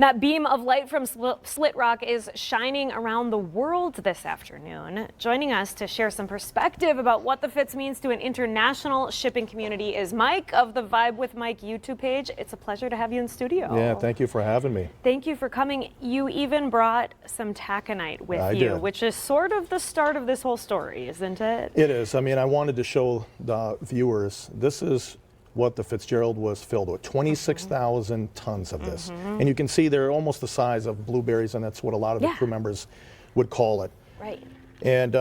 That beam of light from Slit Rock is shining around the world this afternoon. Joining us to share some perspective about what the Fitz means to an international shipping community is Mike of the Vibe with Mike YouTube page. It's a pleasure to have you in studio. Yeah, thank you for having me. Thank you for coming. You even brought some taconite with I you, did. which is sort of the start of this whole story, isn't it? It is. I mean, I wanted to show the viewers, this is what the Fitzgerald was filled with, 26,000 tons of this. And you can see they're almost the size of blueberries, and that's what a lot of the crew members would call it. Right. And,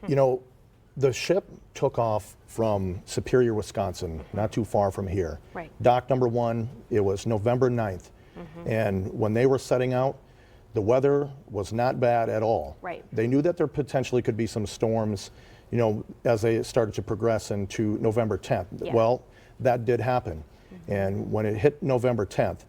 you know, the ship took off from Superior, Wisconsin, not too far from here. Right. Dock number 1, it was November 9th. And when they were setting out, the weather was not bad at all. Right. They knew that there potentially could be some storms, you know, as they started to progress into November 10th. Yeah. Well, that did happen. And when it hit November 10th,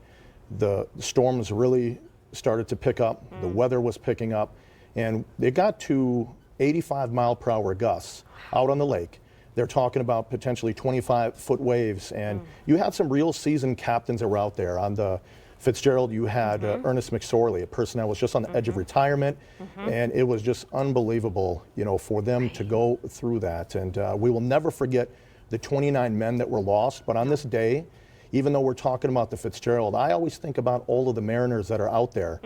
the storms really started to pick up. The weather was picking up, and it got to 85-mile-per-hour gusts out on the lake. They're talking about potentially 25-foot waves, and you had some real seasoned captains that were out there. On the Fitzgerald, you had Ernest McSorley, a person that was just on the edge of retirement, and it was just unbelievable, you know, for them to go through that. And we will never forget the 29 men that were lost. But on this day, even though we're talking about the Fitzgerald, I always think about all of the mariners that are out there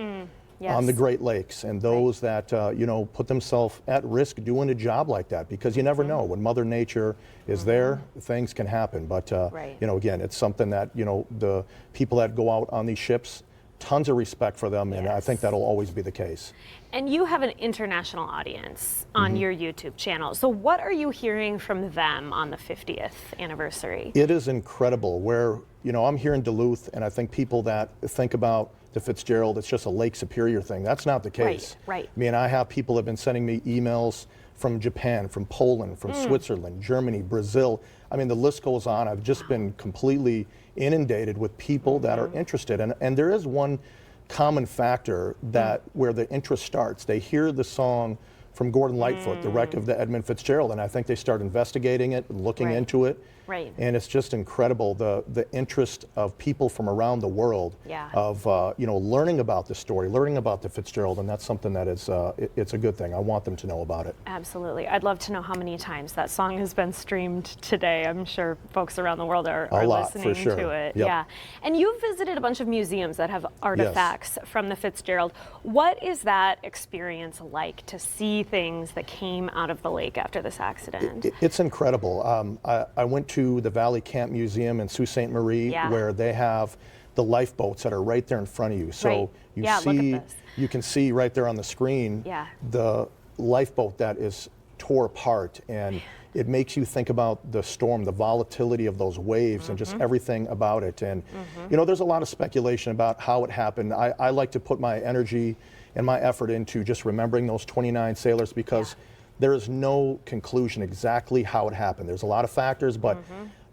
on the Great Lakes, and those that, you know, put themselves at risk doing a job like that, because you never know. When Mother Nature is there, things can happen. But, you know, again, it's something that, you know, the people that go out on these ships, tons of respect for them, and I think that'll always be the case. And you have an international audience on your YouTube channel. So what are you hearing from them on the 50th anniversary? It is incredible. Where, you know, I'm here in Duluth, and I think people that think about the Fitzgerald, it's just a Lake Superior thing. That's not the case. Right. I mean, I have people that have been sending me emails from Japan, from Poland, from Switzerland, Germany, Brazil. I mean, the list goes on. I've just been completely inundated with people that are interested. And there is one common factor that where the interest starts. They hear the song from Gordon Lightfoot, The Wreck of the Edmund Fitzgerald, and I think they start investigating it, looking into it. Right. And it's just incredible, the interest of people from around the world of, you know, learning about the story, learning about the Fitzgerald, and that's something that is, it's a good thing. I want them to know about it. Absolutely. I'd love to know how many times that song has been streamed today. I'm sure folks around the world are listening to it. Yep. Yeah. And you've visited a bunch of museums that have artifacts from the Fitzgerald. What is that experience like to see things that came out of the lake after this accident? It's incredible. I went to the Valley Camp Museum in Sault Ste. Marie, where they have the lifeboats that are right there in front of you. So you see, you can see right there on the screen the lifeboat that is tore apart, and it makes you think about the storm, the volatility of those waves, and just everything about it. And you know, there's a lot of speculation about how it happened. I like to put my energy and my effort into just remembering those 29 sailors, because there is no conclusion exactly how it happened. There's a lot of factors, but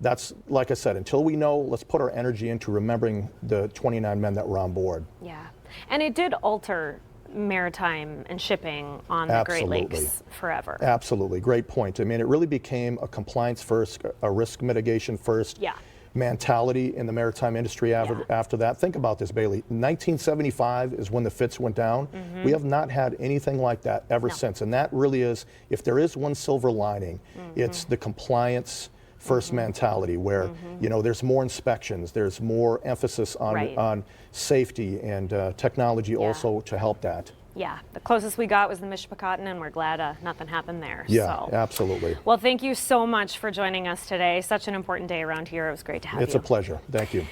that's, like I said, until we know, let's put our energy into remembering the 29 men that were on board. Yeah. And it did alter maritime and shipping on the Great Lakes forever. Absolutely. Great point. I mean, it really became a compliance first, a risk mitigation first mentality in the maritime industry after that. Think about this, Bailey. 1975 is when the Fitz went down. We have not had anything like that ever since. And that really is, if there is one silver lining, it's the compliance first mentality, where you know, there's more inspections, there's more emphasis on safety, and technology also to help that. Yeah, the closest we got was the Mishpacotton, and we're glad nothing happened there. Yeah, absolutely. Well, thank you so much for joining us today. Such an important day around here. It was great to have you. It's a pleasure. Thank you.